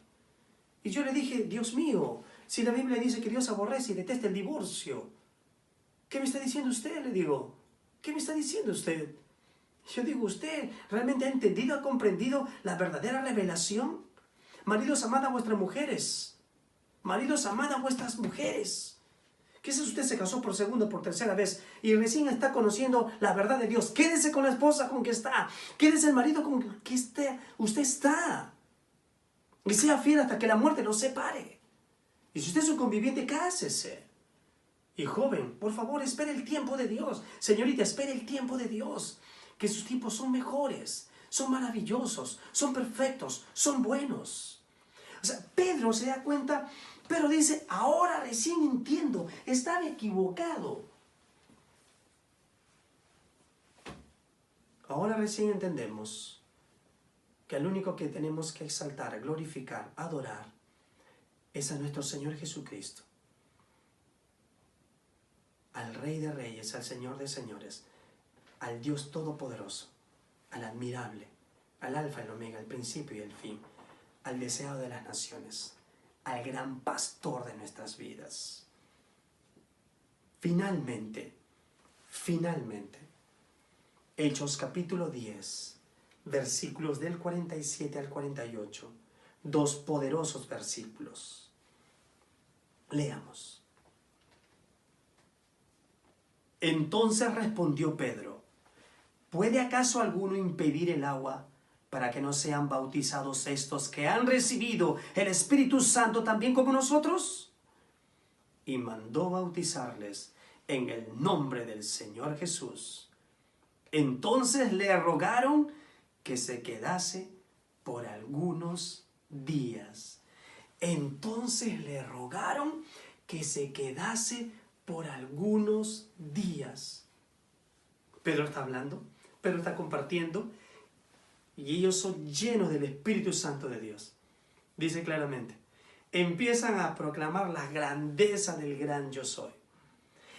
Speaker 2: Y yo le dije, Dios mío, si la Biblia dice que Dios aborrece y detesta el divorcio, ¿qué me está diciendo usted? Le digo, ¿qué me está diciendo usted? Yo digo, ¿usted realmente ha entendido, ha comprendido la verdadera revelación? Maridos, amad a vuestras mujeres. Maridos, amad a vuestras mujeres. Quizás usted se casó por segunda o por tercera vez y recién está conociendo la verdad de Dios. Quédese con la esposa con que está. Quédese el marido con que usted está. Y sea fiel hasta que la muerte los separe. Y si usted es un conviviente, cásese. Y joven, por favor, espere el tiempo de Dios. Señorita, espere el tiempo de Dios. Que sus tiempos son mejores, son maravillosos, son perfectos, son buenos. O sea, Pedro se da cuenta, pero dice, ahora recién entiendo, estaba equivocado. Ahora recién entendemos que el único que tenemos que exaltar, glorificar, adorar, es a nuestro Señor Jesucristo, al Rey de Reyes, al Señor de Señores, al Dios Todopoderoso, al admirable, al Alfa y el Omega, al principio y el fin, al deseado de las naciones, al gran pastor de nuestras vidas. Finalmente, Hechos capítulo 10, versículos del 47 al 48, dos poderosos versículos. Leamos. Entonces respondió Pedro, ¿puede acaso alguno impedir el agua para que no sean bautizados estos que han recibido el Espíritu Santo también como nosotros? Y mandó bautizarles en el nombre del Señor Jesús. Entonces le rogaron que se quedase por algunos días. Entonces le rogaron que se quedase por algunos días. Pedro está hablando, Pedro está compartiendo, y ellos son llenos del Espíritu Santo de Dios. Dice claramente, empiezan a proclamar la grandeza del gran yo soy.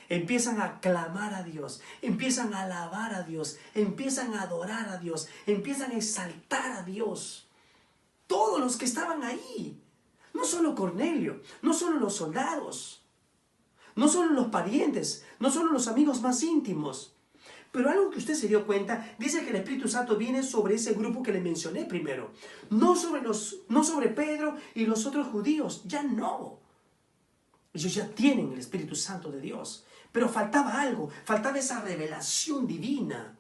Speaker 2: Empiezan a clamar a Dios, empiezan a alabar a Dios, empiezan a adorar a Dios, empiezan a exaltar a Dios. Todos los que estaban ahí, no solo Cornelio, no solo los soldados, no solo los parientes, no solo los amigos más íntimos. Pero algo que usted se dio cuenta, dice que el Espíritu Santo viene sobre ese grupo que le mencioné primero. No sobre Pedro y los otros judíos, ya no. Ellos ya tienen el Espíritu Santo de Dios. Pero faltaba algo, faltaba esa revelación divina.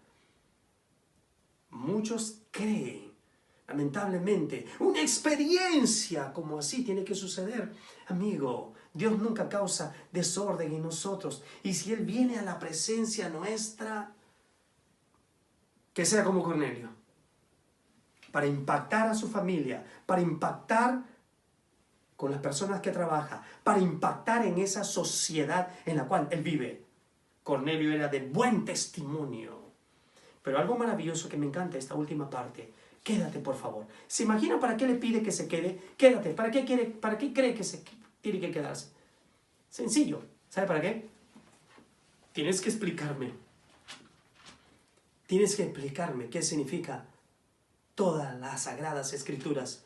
Speaker 2: Muchos creen, lamentablemente, una experiencia como así tiene que suceder. Amigo, Dios nunca causa desorden en nosotros. Y si Él viene a la presencia nuestra, que sea como Cornelio, para impactar a su familia, para impactar con las personas que trabaja, para impactar en esa sociedad en la cual él vive. Cornelio era de buen testimonio. Pero algo maravilloso que me encanta esta última parte, quédate por favor. ¿Se imagina para qué le pide que se quede? Quédate. ¿Para qué cree que se tiene que quedarse? Sencillo. ¿Sabe para qué? Tienes que explicarme. Tienes que explicarme qué significa todas las sagradas escrituras.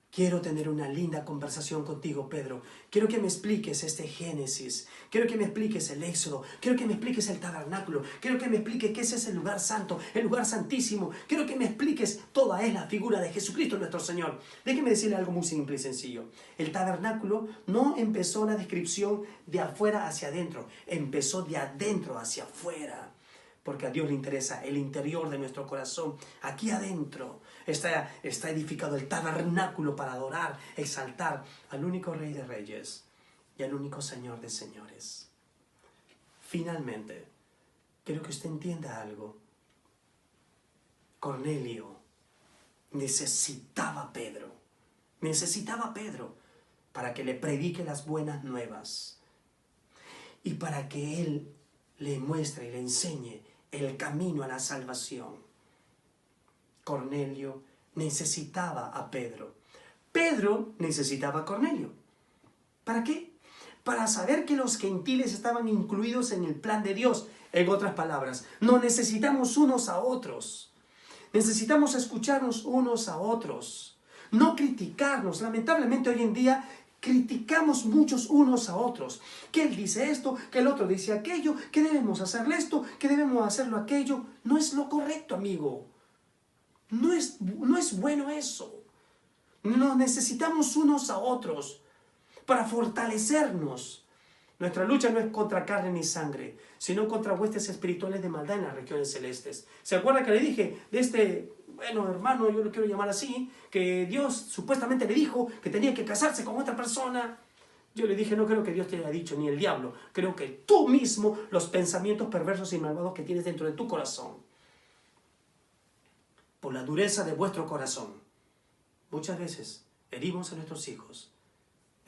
Speaker 2: Quiero tener una linda conversación contigo, Pedro. Quiero que me expliques este Génesis. Quiero que me expliques el Éxodo. Quiero que me expliques el tabernáculo. Quiero que me expliques qué es ese lugar santo, el lugar santísimo. Quiero que me expliques toda es la figura de Jesucristo nuestro Señor. Déjeme decirle algo muy simple y sencillo. El tabernáculo no empezó la descripción de afuera hacia adentro. Empezó de adentro hacia afuera. Porque a Dios le interesa el interior de nuestro corazón. Aquí adentro está edificado el tabernáculo para adorar, exaltar al único Rey de Reyes y al único Señor de Señores. Finalmente, quiero que usted entienda algo. Cornelio necesitaba a Pedro para que le predique las buenas nuevas y para que él le muestre y le enseñe el camino a la salvación. Cornelio necesitaba a Pedro. Pedro necesitaba a Cornelio. ¿Para qué? Para saber que los gentiles estaban incluidos en el plan de Dios. En otras palabras, nos necesitamos unos a otros. Necesitamos escucharnos unos a otros. No criticarnos. Lamentablemente hoy en día criticamos muchos unos a otros. Que él dice esto, que el otro dice aquello, que debemos hacerle esto, que debemos hacerlo aquello. No es lo correcto, amigo. No es bueno eso. Nos necesitamos unos a otros para fortalecernos. Nuestra lucha no es contra carne ni sangre, sino contra huestes espirituales de maldad en las regiones celestes. ¿Se acuerda que le dije de este, hermano, yo lo quiero llamar así, que Dios supuestamente le dijo que tenía que casarse con otra persona? Yo le dije, no creo que Dios te haya dicho, ni el diablo. Creo que tú mismo, los pensamientos perversos y malvados que tienes dentro de tu corazón, por la dureza de vuestro corazón, muchas veces herimos a nuestros hijos,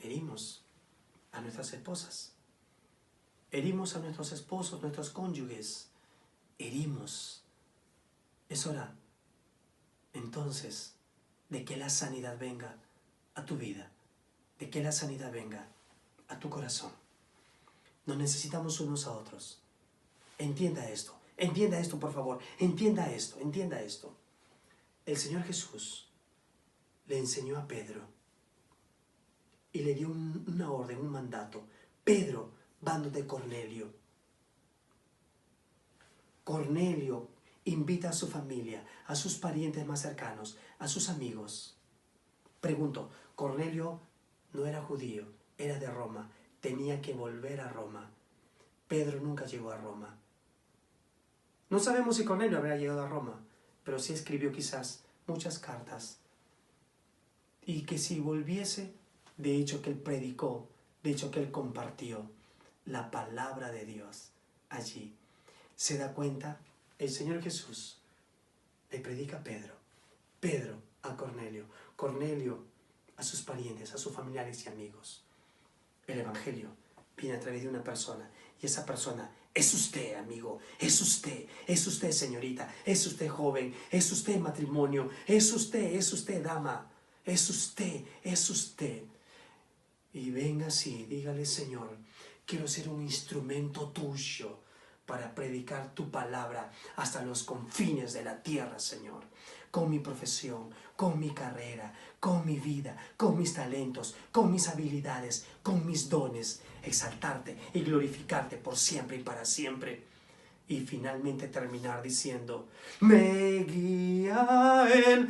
Speaker 2: herimos a nuestras esposas, herimos a nuestros esposos, nuestros cónyuges, herimos. Es hora, entonces, de que la sanidad venga a tu vida, de que la sanidad venga a tu corazón. Nos necesitamos unos a otros. Entienda esto, por favor, entienda esto. El Señor Jesús le enseñó a Pedro y le dio una orden, un mandato. Pedro, bando de Cornelio. Cornelio invita a su familia, a sus parientes más cercanos, a sus amigos. Pregunto, Cornelio no era judío, era de Roma, tenía que volver a Roma. Pedro nunca llegó a Roma. No sabemos si Cornelio habrá llegado a Roma, pero sí escribió quizás muchas cartas. Y que si volviese, de hecho que él predicó, de hecho que él compartió la palabra de Dios allí. ¿Se da cuenta? El Señor Jesús le predica a Pedro, Pedro a Cornelio, Cornelio a sus parientes, a sus familiares y amigos. El Evangelio viene a través de una persona, y esa persona es usted, amigo, es usted, señorita, es usted, joven, es usted, matrimonio, es usted, dama, es usted. Y venga así, dígale, Señor, quiero ser un instrumento tuyo para predicar tu palabra hasta los confines de la tierra, Señor. Con mi profesión, con mi carrera, con mi vida, con mis talentos, con mis habilidades, con mis dones, exaltarte y glorificarte por siempre y para siempre. Y finalmente terminar diciendo, me guía Él,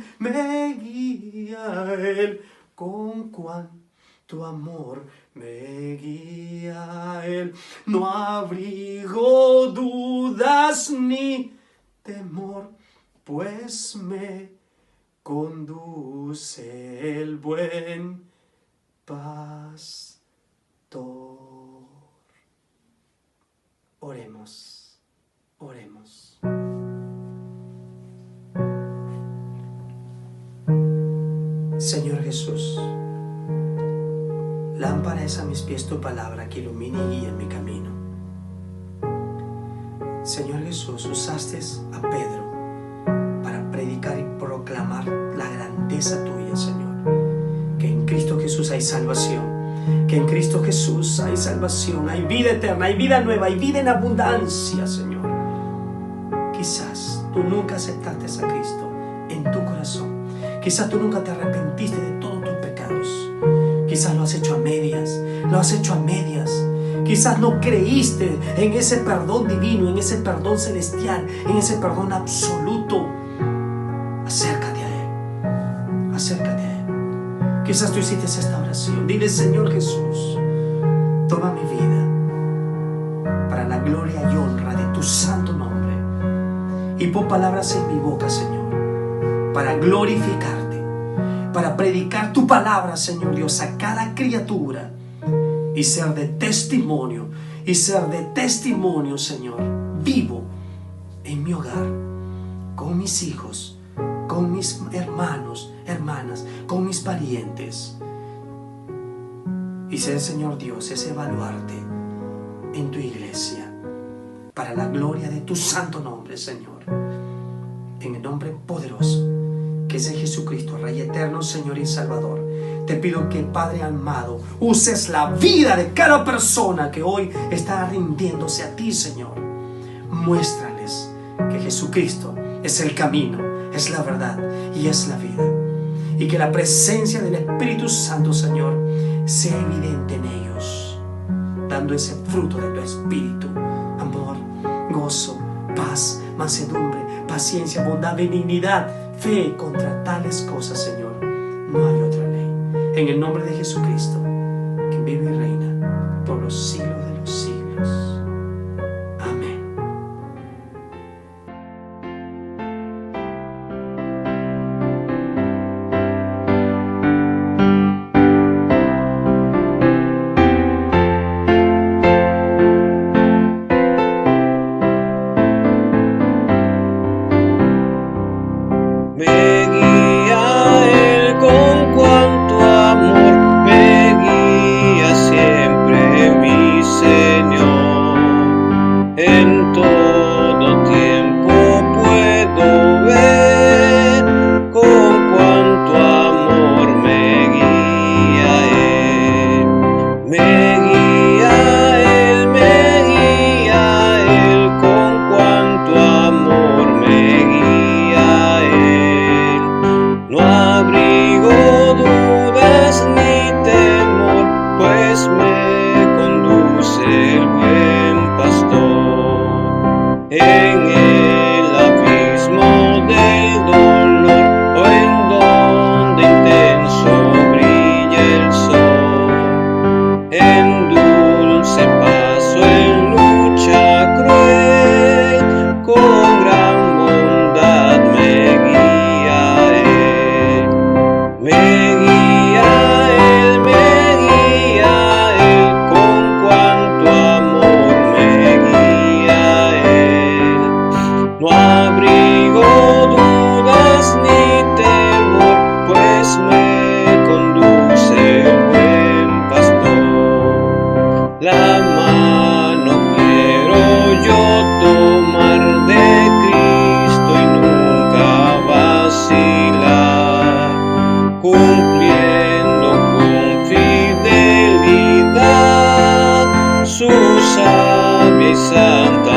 Speaker 2: con cuánto amor me guía Él. No abrigo dudas ni temor, pues me conduce el buen pastor. Oremos. Señor Jesús, lámpara es a mis pies tu palabra que ilumine y guíe mi camino. Señor Jesús, usaste a Pedro para predicar y proclamar la grandeza tuya, Señor. Que en Cristo Jesús hay salvación, que en Cristo Jesús hay salvación, hay vida eterna, hay vida nueva, hay vida en abundancia, Señor. Quizás tú nunca aceptaste a Cristo en tu corazón. Quizás tú nunca te arrepentiste de todos tus pecados. Quizás lo has hecho a medias, Quizás no creíste en ese perdón divino, en ese perdón celestial, en ese perdón absoluto. Acércate a Él. Quizás tú hiciste esta oración. Dile, Señor Jesús, toma mi vida para la gloria y honra de tu santo nombre. Y pon palabras en mi boca, Señor, para glorificarte, para predicar tu palabra, Señor Dios, a cada criatura y ser de testimonio, Señor, vivo en mi hogar, con mis hijos, con mis hermanos, hermanas, con mis parientes. Y ser, Señor Dios, ese baluarte en tu iglesia, para la gloria de tu santo nombre, Señor. En el nombre poderoso que es en Jesucristo, Rey eterno, Señor y Salvador, te pido que, Padre amado, uses la vida de cada persona que hoy está rindiéndose a ti, Señor. Muéstrales que Jesucristo es el camino, es la verdad y es la vida. Y que la presencia del Espíritu Santo, Señor, sea evidente en ellos, dando ese fruto de tu Espíritu: amor, gozo, paz, mansedumbre, paciencia, bondad, benignidad, fe. Contra tales cosas, Señor, no hay otra ley. En el nombre de Jesucristo, que vive y reina por los siglos de los siglos. Amén.
Speaker 1: Me guía Él con cuanto amor, me guía siempre mi Señor. En todo tiempo puedo ver con cuanto amor me guía Él. Me guía Él, me guía Él, con cuanto amor me guía Él. No abrigo dudas ni temor, pues me conduce el buen pastor. En el abismo del dolor, o en donde intenso brilla el sol, en dulce paso en lucha cruel, con gran bondad me guía Él. Me guía Él, me guía Él, con cuanto amor me guía Él. No abrigo dudas ni temor, pues me conduce el buen pastor. La mano quiero yo tomar de Cristo y nunca vacilar, cumpliendo con fidelidad su sabia y santa